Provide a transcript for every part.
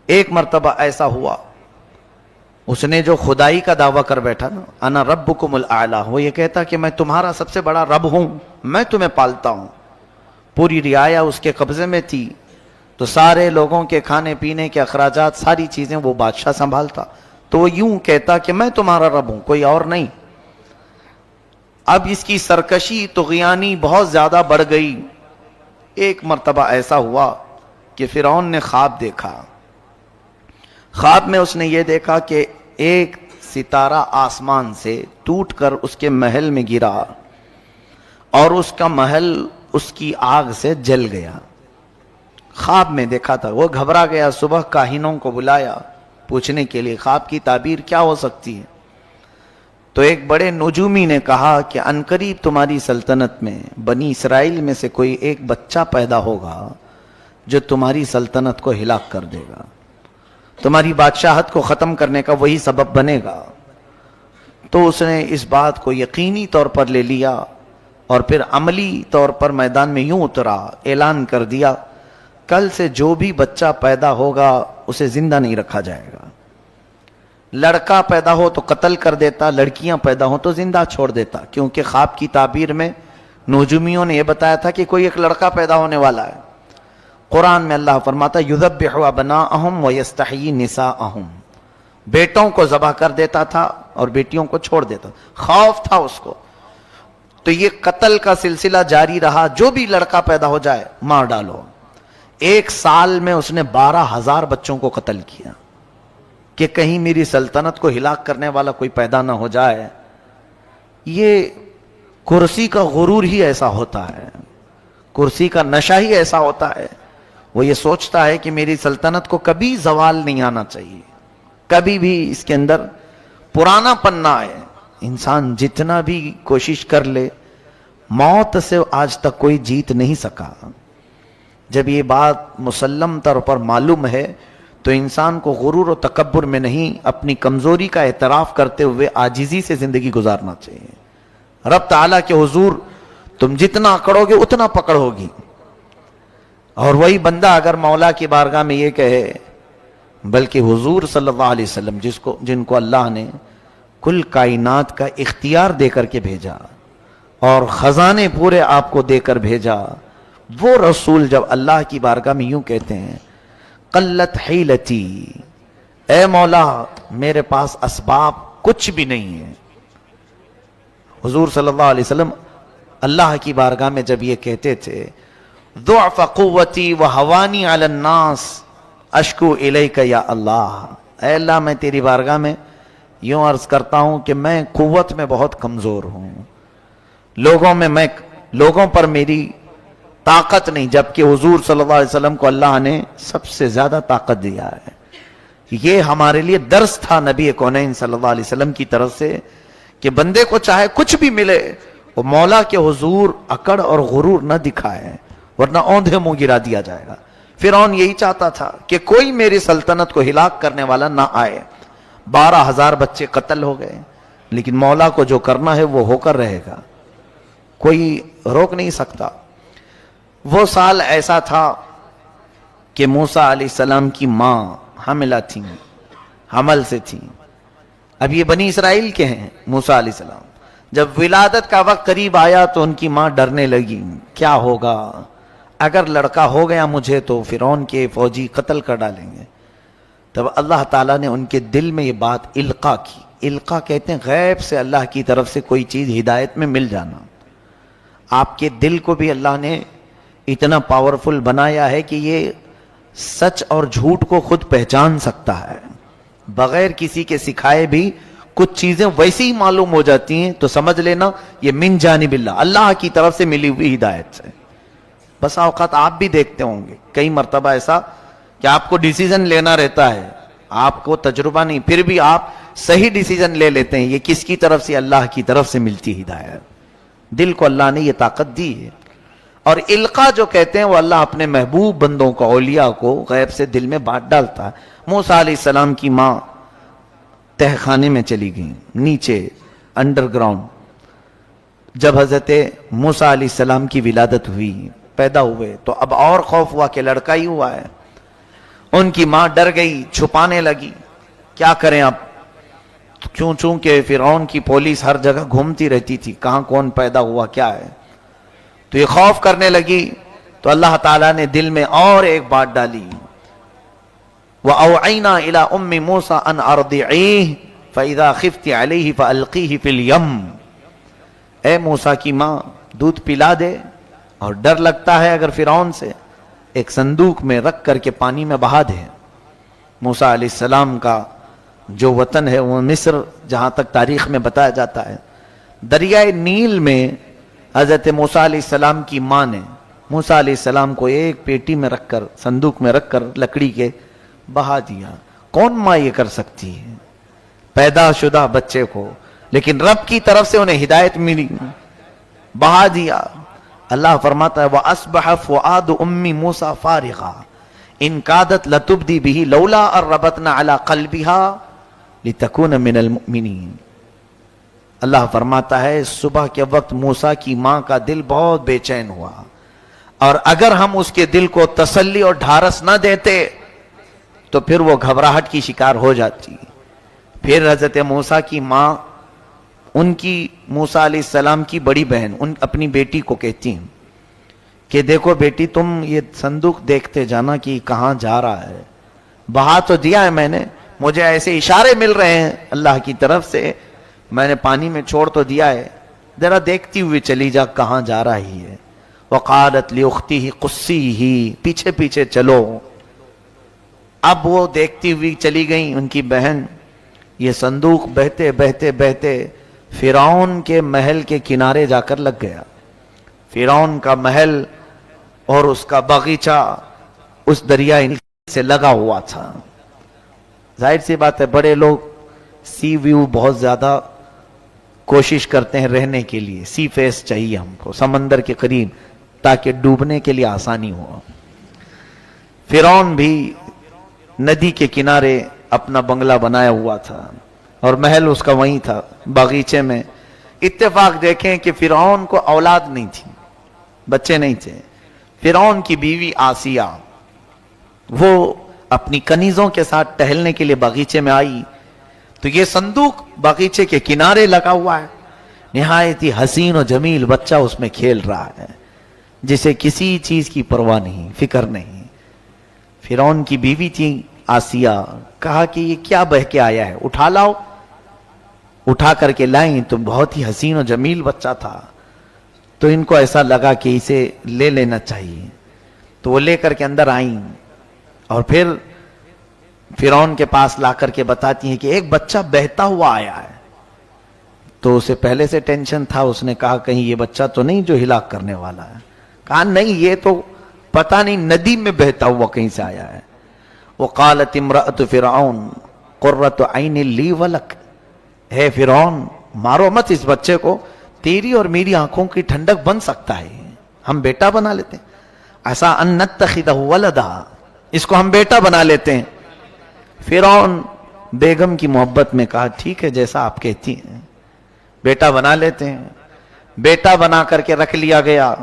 ایک مرتبہ ایسا ہوا، اس نے جو خدائی کا دعویٰ کر بیٹھا نا، انا ربکم الاعلی، وہ یہ کہتا کہ میں تمہارا سب سے بڑا رب ہوں، میں تمہیں پالتا ہوں، پوری رعایا اس کے قبضے میں تھی، تو سارے لوگوں کے کھانے پینے کے اخراجات، ساری چیزیں وہ بادشاہ سنبھالتا، تو وہ یوں کہتا کہ میں تمہارا رب ہوں، کوئی اور نہیں۔ اب اس کی سرکشی طغیانی بہت زیادہ بڑھ گئی۔ ایک مرتبہ ایسا ہوا کہ فرعون نے خواب دیکھا، خواب میں اس نے یہ دیکھا کہ ایک ستارہ آسمان سے ٹوٹ کر اس کے محل میں گرا اور اس کا محل اس کی آگ سے جل گیا۔ خواب میں دیکھا تھا، وہ گھبرا گیا، صبح کاہنوں کو بلایا پوچھنے کے لیے خواب کی تعبیر کیا ہو سکتی ہے، تو ایک بڑے نجومی نے کہا کہ عنقریب تمہاری سلطنت میں بنی اسرائیل میں سے کوئی ایک بچہ پیدا ہوگا جو تمہاری سلطنت کو ہلاک کر دے گا، تمہاری بادشاہت کو ختم کرنے کا وہی سبب بنے گا۔ تو اس نے اس بات کو یقینی طور پر لے لیا اور پھر عملی طور پر میدان میں یوں اترا، اعلان کر دیا کل سے جو بھی بچہ پیدا ہوگا اسے زندہ نہیں رکھا جائے گا، لڑکا پیدا ہو تو قتل کر دیتا، لڑکیاں پیدا ہو تو زندہ چھوڑ دیتا، کیونکہ خواب کی تعبیر میں نجومیوں نے یہ بتایا تھا کہ کوئی ایک لڑکا پیدا ہونے والا ہے۔ قرآن میں اللہ فرماتا یذبح ابناءہم ویستحیی نساءہم، بیٹوں کو ذبح کر دیتا تھا اور بیٹیوں کو چھوڑ دیتا، خوف تھا اس کو، تو یہ قتل کا سلسلہ جاری رہا، جو بھی لڑکا پیدا ہو جائے مار ڈالو۔ ایک سال میں اس نے 12,000 بچوں کو قتل کیا کہ کہیں میری سلطنت کو ہلاک کرنے والا کوئی پیدا نہ ہو جائے۔ یہ کرسی کا غرور ہی ایسا ہوتا ہے، کرسی کا نشہ ہی ایسا ہوتا ہے، وہ یہ سوچتا ہے کہ میری سلطنت کو کبھی زوال نہیں آنا چاہیے، کبھی بھی اس کے اندر پرانا پن نہ آئے۔ انسان جتنا بھی کوشش کر لے، موت سے آج تک کوئی جیت نہیں سکا۔ جب یہ بات مسلم طور پر معلوم ہے تو انسان کو غرور و تکبر میں نہیں، اپنی کمزوری کا اعتراف کرتے ہوئے عاجزی سے زندگی گزارنا چاہیے۔ رب تعالیٰ کے حضور تم جتنا اکڑو گے اتنا پکڑ ہوگی، اور وہی بندہ اگر مولا کی بارگاہ میں یہ کہے، بلکہ حضور صلی اللہ علیہ وسلم جن کو اللہ نے کل کائنات کا اختیار دے کر کے بھیجا اور خزانے پورے آپ کو دے کر بھیجا، وہ رسول جب اللہ کی بارگاہ میں یوں کہتے ہیں قلت حیلتی، اے مولا میرے پاس اسباب کچھ بھی نہیں ہے۔ حضور صلی اللہ علیہ وسلم اللہ کی بارگاہ میں جب یہ کہتے تھے ضعف قوتی وہوانی علی الناس اشکو الیک یا اللہ، اے اللہ میں تیری بارگاہ میں یوں عرض کرتا ہوں کہ میں قوت میں بہت کمزور ہوں، لوگوں پر میری طاقت نہیں، جبکہ حضور صلی اللہ علیہ وسلم کو اللہ نے سب سے زیادہ طاقت دیا ہے۔ یہ ہمارے لیے درس تھا نبی کونین صلی اللہ علیہ وسلم کی طرف سے کہ بندے کو چاہے کچھ بھی ملے وہ مولا کے حضور اکڑ اور غرور نہ دکھائے، ورنہ اوندھے منہ گرا دیا جائے گا۔ فرعون یہی چاہتا تھا کہ کوئی میری سلطنت کو ہلاک کرنے والا نہ آئے۔ 12,000 بچے قتل ہو گئے، لیکن مولا کو جو کرنا ہے وہ ہو کر رہے گا، کوئی روک نہیں سکتا۔ وہ سال ایسا تھا کہ موسیٰ علیہ السلام کی ماں حاملہ تھیں، حمل سے تھیں۔ اب یہ بنی اسرائیل کے ہیں موسیٰ علیہ السلام، جب ولادت کا وقت قریب آیا تو ان کی ماں ڈرنے لگی، کیا ہوگا اگر لڑکا ہو گیا مجھے تو فرعون کے فوجی قتل کر ڈالیں گے۔ تب اللہ تعالیٰ نے ان کے دل میں یہ بات القا کی۔ القا کہتے ہیں غیب سے اللہ کی طرف سے کوئی چیز ہدایت میں مل جانا۔ آپ کے دل کو بھی اللہ نے اتنا پاورفل بنایا ہے کہ یہ سچ اور جھوٹ کو خود پہچان سکتا ہے، بغیر کسی کے سکھائے بھی کچھ چیزیں ویسی ہی معلوم ہو جاتی ہیں، تو سمجھ لینا یہ من جانب اللہ، اللہ کی طرف سے ملی ہوئی ہدایت سے۔ بس اوقات آپ بھی دیکھتے ہوں گے کئی مرتبہ ایسا کہ آپ کو ڈیسیزن لینا رہتا ہے، آپ کو تجربہ نہیں، پھر بھی آپ صحیح ڈیسیزن لے لیتے ہیں، یہ کس کی طرف سے؟ اللہ کی طرف سے ملتی ہدایت۔ دل کو اللہ نے یہ طاقت دی ہے۔ اور القا جو کہتے ہیں وہ اللہ اپنے محبوب بندوں کو، اولیاء کو غیب سے دل میں بات ڈالتا ہے۔ موسیٰ علیہ السلام کی ماں تہ خانے میں چلی گئی، نیچے انڈر گراؤنڈ۔ جب حضرت موسیٰ علیہ السلام کی ولادت ہوئی، پیدا ہوئے، تو اب اور خوف ہوا کہ لڑکا ہی ہوا ہے۔ ان کی ماں ڈر گئی, چھپانے لگی, کیا کریں اب, چونکہ فرعون کی پولیس ہر جگہ گھومتی رہتی تھی, کہاں کون پیدا ہوا کیا ہے, تو یہ خوف کرنے لگی. تو اللہ تعالیٰ نے دل میں اور ایک بات ڈالی, وَأَوْعَيْنَا إِلَىٰ أُمِّ مُوسَىٰ أَنْ أَرْضِعِيهِ فَإِذَا خِفْتِ عَلَيْهِ فَأَلْقِيهِ فِي الْيَمِّ. اے موسیٰ کی ماں دودھ پلا دے, اور ڈر لگتا ہے اگر فرعون سے, ایک صندوق میں رکھ کر کے پانی میں بہا دے. موسیٰ علیہ السلام کا جو وطن ہے وہ مصر, جہاں تک تاریخ میں بتایا جاتا ہے, دریائے نیل میں حضرت موسیٰ علیہ السلام کی ماں نے موسیٰ علیہ السلام کو ایک پیٹی میں رکھ کر, صندوق میں رکھ کر لکڑی کے بہا دیا. کون ماں یہ کر سکتی ہے پیدا شدہ بچے کو, لیکن رب کی طرف سے انہیں ہدایت ملی, بہا دیا. اللہ فرماتا ہے وَأَصْبَحَ فُؤَادُ أُمِّ مُوسَىٰ فَارِغًا إِن كَادَتْ لَتُبْدِي بِهِ لَوْلَا أَن رَّبَطْنَا عَلَىٰ قَلْبِهَا لِتَكُونَ مِنَ الْمُؤْمِنِينَ. اللہ فرماتا ہے صبح کے وقت موسیٰ کی ماں کا دل بہت بے چین ہوا, اور اگر ہم اس کے دل کو تسلی اور ڈھارس نہ دیتے تو پھر وہ گھبراہٹ کی شکار ہو جاتی. پھر حضرت موسیٰ کی ماں ان کی موسیٰ علیہ السلام کی بڑی بہن اپنی بیٹی کو کہتی ہیں کہ دیکھو بیٹی, تم یہ صندوق دیکھتے جانا کہ کہاں جا رہا ہے, بہا تو دیا ہے میں نے, مجھے ایسے اشارے مل رہے ہیں اللہ کی طرف سے, میں نے پانی میں چھوڑ تو دیا ہے, ذرا دیکھتی ہوئی چلی جا کہاں جا رہی ہے. وقالت لأختہ قصیہ, پیچھے پیچھے چلو. اب وہ دیکھتی ہوئی چلی گئیں ان کی بہن. یہ صندوق بہتے بہتے بہتے فرعون کے محل کے کنارے جا کر لگ گیا. فرعون کا محل اور اس کا باغیچہ اس دریائے نیل سے لگا ہوا تھا. ظاہر سی بات ہے بڑے لوگ سی ویو بہت زیادہ کوشش کرتے ہیں رہنے کے لیے, سی فیس چاہیے ہم کو, سمندر کے قریب, تاکہ ڈوبنے کے لیے آسانی ہو. فرعون بھی ندی کے کنارے اپنا بنگلہ بنایا ہوا تھا اور محل اس کا وہیں تھا باغیچے میں. اتفاق دیکھیں کہ فرعون کو اولاد نہیں تھی, بچے نہیں تھے. فرعون کی بیوی آسیہ وہ اپنی کنیزوں کے ساتھ ٹہلنے کے لیے باغیچے میں آئی, تو یہ صندوق باغیچے کے کنارے لگا ہوا ہے. نہایت ہی حسین و جمیل بچہ اس میں کھیل رہا ہے, جسے کسی چیز کی پرواہ نہیں, فکر نہیں. فرعون کی بیوی تھی آسیہ, کہا کہ یہ کیا بہ کے آیا ہے, اٹھا لاؤ. اٹھا کر کے لائیں تو بہت ہی حسین و جمیل بچہ تھا, تو ان کو ایسا لگا کہ اسے لے لینا چاہیے, تو وہ لے کر کے اندر آئیں اور پھر فرعون کے پاس لا کر کے بتاتی ہیں کہ ایک بچہ بہتا ہوا آیا ہے. تو اسے پہلے سے ٹینشن تھا, اس نے کہا کہیں یہ بچہ تو نہیں جو ہلاک کرنے والا ہے. کہا نہیں, یہ تو پتہ نہیں ندی میں بہتا ہوا کہیں سے آیا ہے. وقالت امرأة فرعون قرۃ عین لی ولک, ہے فرعون مارو مت اس بچے کو, تیری اور میری آنکھوں کی ٹھنڈک بن سکتا ہے, ہم بیٹا بنا لیتے ہیں. عسیٰ ان نتخذہ ولدا, اس کو ہم بیٹا بنا لیتے ہیں. فرعون بیگم کی محبت میں کہا ٹھیک ہے جیسا آپ کہتی ہیں, بیٹا بنا لیتے ہیں. بیٹا بنا کر کے رکھ لیا گیا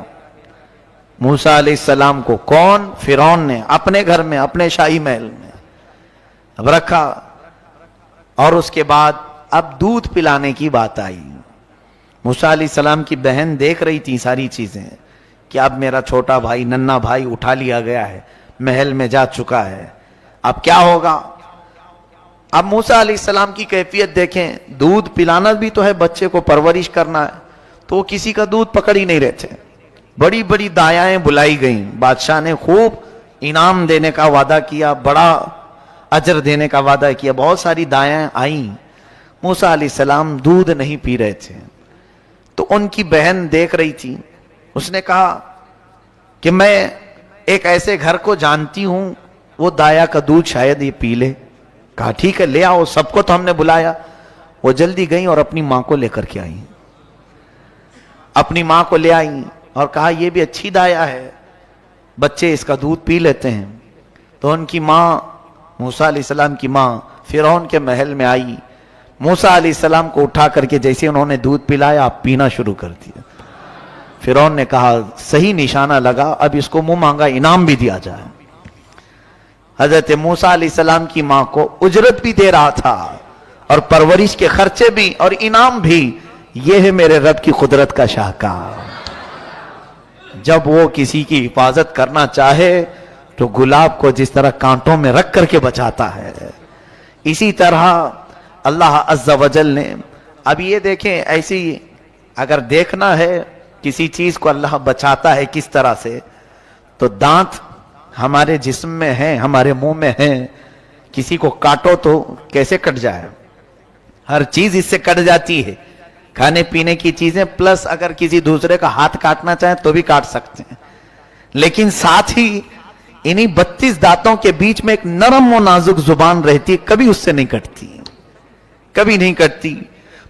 موسیٰ علیہ السلام کو. کون؟ فرعون نے اپنے گھر میں, اپنے شاہی محل میں اب رکھا. اور اس کے بعد اب دودھ پلانے کی بات آئی. موسیٰ علیہ السلام کی بہن دیکھ رہی تھی ساری چیزیں کہ اب میرا چھوٹا بھائی, ننھا بھائی اٹھا لیا گیا ہے, محل میں جا چکا ہے, اب کیا ہوگا. اب موسیٰ علیہ السلام کی کیفیت دیکھیں, دودھ پلانا بھی تو ہے, بچے کو پرورش کرنا ہے, تو وہ کسی کا دودھ پکڑ ہی نہیں رہتے. بڑی بڑی دایائیں بلائی گئیں, بادشاہ نے خوب انعام دینے کا وعدہ کیا, بڑا اجر دینے کا وعدہ کیا. بہت ساری دایائیں آئیں, موسیٰ علیہ السلام دودھ نہیں پی رہے تھے. تو ان کی بہن دیکھ رہی تھی, اس نے کہا کہ میں ایک ایسے گھر کو جانتی ہوں وہ دایا کا دودھ شاید یہ پی لے. کہا ٹھیک ہے لے آؤ, سب کو تو ہم نے بلایا. وہ جلدی گئیں اور اپنی ماں کو لے کر کے آئیں, اپنی ماں کو لے آئیں اور کہا یہ بھی اچھی دایا ہے, بچے اس کا دودھ پی لیتے ہیں. تو ان کی ماں, موسیٰ علیہ السلام کی ماں فرعون کے محل میں آئی. موسیٰ علیہ السلام کو اٹھا کر کے جیسے انہوں نے دودھ پلایا آپ پینا شروع کر دیا. فرعون نے کہا صحیح نشانہ لگا, اب اس کو منہ مانگا انعام بھی دیا جائے. حضرت موسیٰ علیہ السلام کی ماں کو اجرت بھی دے رہا تھا اور پرورش کے خرچے بھی اور انعام بھی. یہ ہے میرے رب کی قدرت کا شاہکار. جب وہ کسی کی حفاظت کرنا چاہے تو گلاب کو جس طرح کانٹوں میں رکھ کر کے بچاتا ہے, اسی طرح اللہ عز و جل نے. اب یہ دیکھیں, ایسی اگر دیکھنا ہے کسی چیز کو اللہ بچاتا ہے کس طرح سے, تو دانت ہمارے جسم میں ہیں, ہمارے منہ میں ہیں. کسی کو کاٹو تو کیسے کٹ جائے, ہر چیز اس سے کٹ جاتی ہے, کھانے پینے کی چیزیں, پلس اگر کسی دوسرے کا ہاتھ کاٹنا چاہیں تو بھی کاٹ سکتے ہیں. لیکن ساتھ ہی انہی 32 دانتوں کے بیچ میں ایک نرم و نازک زبان رہتی ہے, کبھی اس سے نہیں کٹتی, کبھی نہیں کٹتی.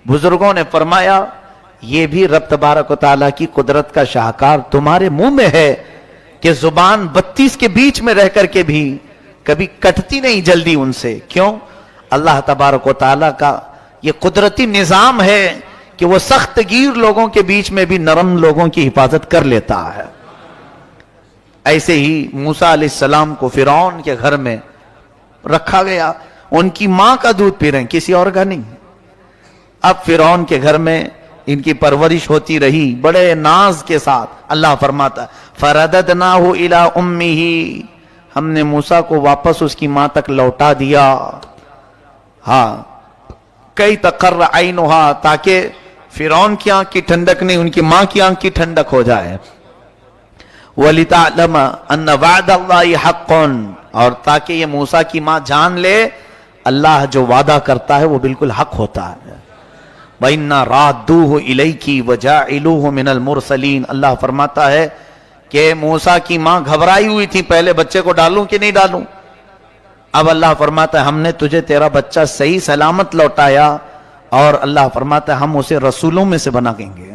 بزرگوں نے فرمایا یہ بھی رب تبارک و تعالیٰ کی قدرت کا شاہکار تمہارے منہ میں ہے کہ زبان 32 کے بیچ میں رہ کر کے بھی کبھی کٹتی نہیں جلدی ان سے. کیوں؟ اللہ تبارک و تعالیٰ کا یہ قدرتی نظام ہے کہ وہ سخت گیر لوگوں کے بیچ میں بھی نرم لوگوں کی حفاظت کر لیتا ہے. ایسے ہی موسیٰ علیہ السلام کو فرعون کے گھر میں رکھا گیا, ان کی ماں کا دودھ پی رہے ہیں, کسی اور کا نہیں. اب فرعون کے گھر میں ان کی پرورش ہوتی رہی بڑے ناز کے ساتھ. اللہ فرماتا فَرَدَدْنَاهُ إِلَىٰ أُمِّهِ, ہم نے موسیٰ کو واپس اس کی ماں تک لوٹا دیا. ہاں, کئی تقر عینها, تاکہ فرعون کی آنکھ کی ٹھنڈک نہیں, ان کی ماں کی آنکھ کی ٹھنڈک ہو جائے. وَلِتَعْلَمَ أَنَّ وَعْدَ اللَّهِ حَقٌّ, اور تاکہ یہ موسیٰ کی ماں جان لے اللہ جو وعدہ کرتا ہے وہ بالکل حق ہوتا ہے. وَإِنَّا رَادُّوهُ إِلَيْكِ وَجَاعِلُوهُ مِنَ الْمُرْسَلِينَ, اللہ فرماتا ہے کہ موسیٰ کی ماں گھبرائی ہوئی تھی پہلے بچے کو ڈالوں کہ نہیں ڈالوں. اب اللہ فرماتا ہے ہم نے تجھے تیرا بچہ صحیح سلامت لوٹایا, اور اللہ فرماتا ہے ہم اسے رسولوں میں سے بنا دیں گے.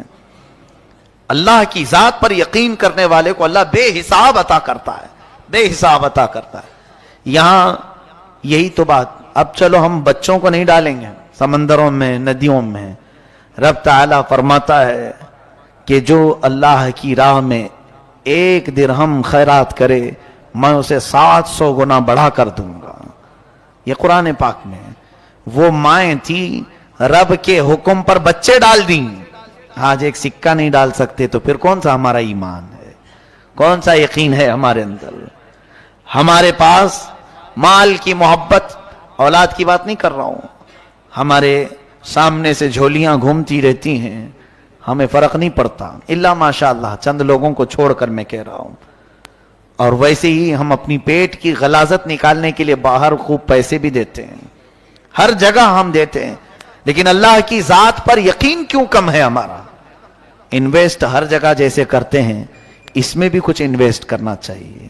اللہ کی ذات پر یقین کرنے والے کو اللہ بے حساب عطا کرتا ہے, بے حساب عطا کرتا ہے. یہاں یہی تو بات. اب چلو ہم بچوں کو نہیں ڈالیں گے سمندروں میں, ندیوں میں. رب تعالیٰ فرماتا ہے کہ جو اللہ کی راہ میں 1 درہم خیرات کرے میں اسے 700 گنا بڑھا کر دوں گا. یہ قرآن پاک میں. وہ مائیں تھی رب کے حکم پر بچے ڈال دیں, آج ایک سکہ نہیں ڈال سکتے, تو پھر کون سا ہمارا ایمان ہے, کون سا یقین ہے ہمارے اندر. ہمارے پاس مال کی محبت, اولاد کی بات نہیں کر رہا ہوں, ہمارے سامنے سے جھولیاں گھومتی رہتی ہیں, ہمیں فرق نہیں پڑتا الا ماشاءاللہ چند لوگوں کو چھوڑ کر میں کہہ رہا ہوں. اور ویسے ہی ہم اپنی پیٹ کی غلاظت نکالنے کے لیے باہر خوب پیسے بھی دیتے ہیں, ہر جگہ ہم دیتے ہیں, لیکن اللہ کی ذات پر یقین کیوں کم ہے ہمارا. انویسٹ ہر جگہ جیسے کرتے ہیں اس میں بھی کچھ انویسٹ کرنا چاہیے.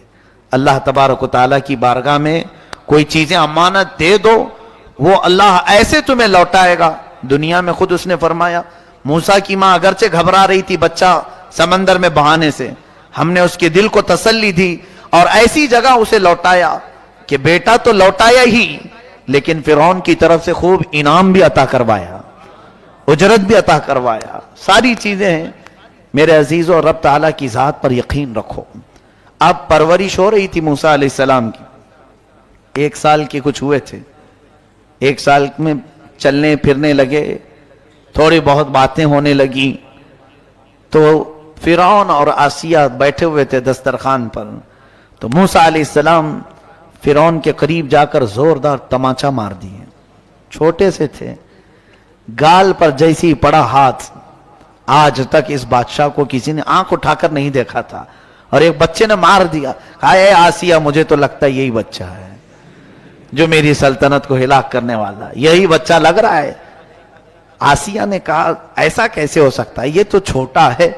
اللہ تبارک و تعالیٰ کی بارگاہ میں کوئی چیزیں امانت دے دو, وہ اللہ ایسے تمہیں لوٹائے گا. دنیا میں خود اس نے فرمایا موسیٰ کی ماں اگرچہ گھبرا رہی تھی بچہ سمندر میں بہانے سے, ہم نے اس کے دل کو تسلی دی اور ایسی جگہ اسے لوٹایا کہ بیٹا تو لوٹایا ہی, لیکن فرعون کی طرف سے خوب انعام بھی عطا کروایا, اجرت بھی عطا کروایا. ساری چیزیں ہیں میرے عزیزو. رب تعالیٰ کی ذات پر یقین رکھو. اب پرورش ہو رہی تھی موسیٰ علیہ السلام کی, 1 سال کے کچھ ہوئے تھے, 1 سال میں چلنے پھرنے لگے, تھوڑی بہت باتیں ہونے لگی. تو فرعون اور آسیہ بیٹھے ہوئے تھے دسترخوان پر, تو موسیٰ علیہ السلام فرعون کے قریب جا کر زوردار تماچا مار دیے. چھوٹے سے تھے, گال پر جیسی پڑا ہاتھ, آج تک اس بادشاہ کو کسی نے آنکھ اٹھا کر نہیں دیکھا تھا, اور ایک بچے نے مار دیا. کہا اے آسیہ مجھے تو لگتا ہے یہی بچہ ہے جو میری سلطنت کو ہلاک کرنے والا, یہی بچہ لگ رہا ہے. آسیہ نے کہا ایسا کیسے ہو سکتا ہے, یہ تو چھوٹا ہے,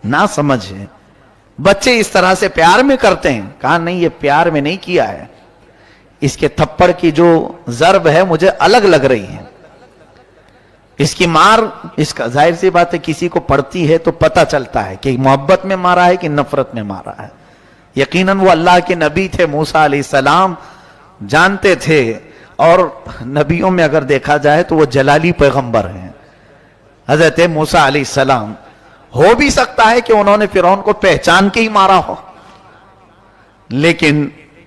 نہ سمجھ ہے, بچے اس طرح سے پیار میں کرتے ہیں. کہا نہیں, یہ پیار میں نہیں کیا ہے, اس کے تھپڑ کی جو ضرب ہے مجھے الگ لگ رہی ہے. اس کی مار, اس کا ظاہر سی بات ہے کسی کو پڑتی ہے تو پتہ چلتا ہے کہ محبت میں مارا ہے کہ نفرت میں مارا ہے. یقیناً وہ اللہ کے نبی تھے موسیٰ علیہ السلام, جانتے تھے. اور نبیوں میں اگر دیکھا جائے تو وہ جلالی پیغمبر ہیں. حضرت موسیٰ علیہ السلام ہو بھی سکتا ہے کہ انہوں نے فرعون کو پہچان کے ہی مارا ہو, لیکن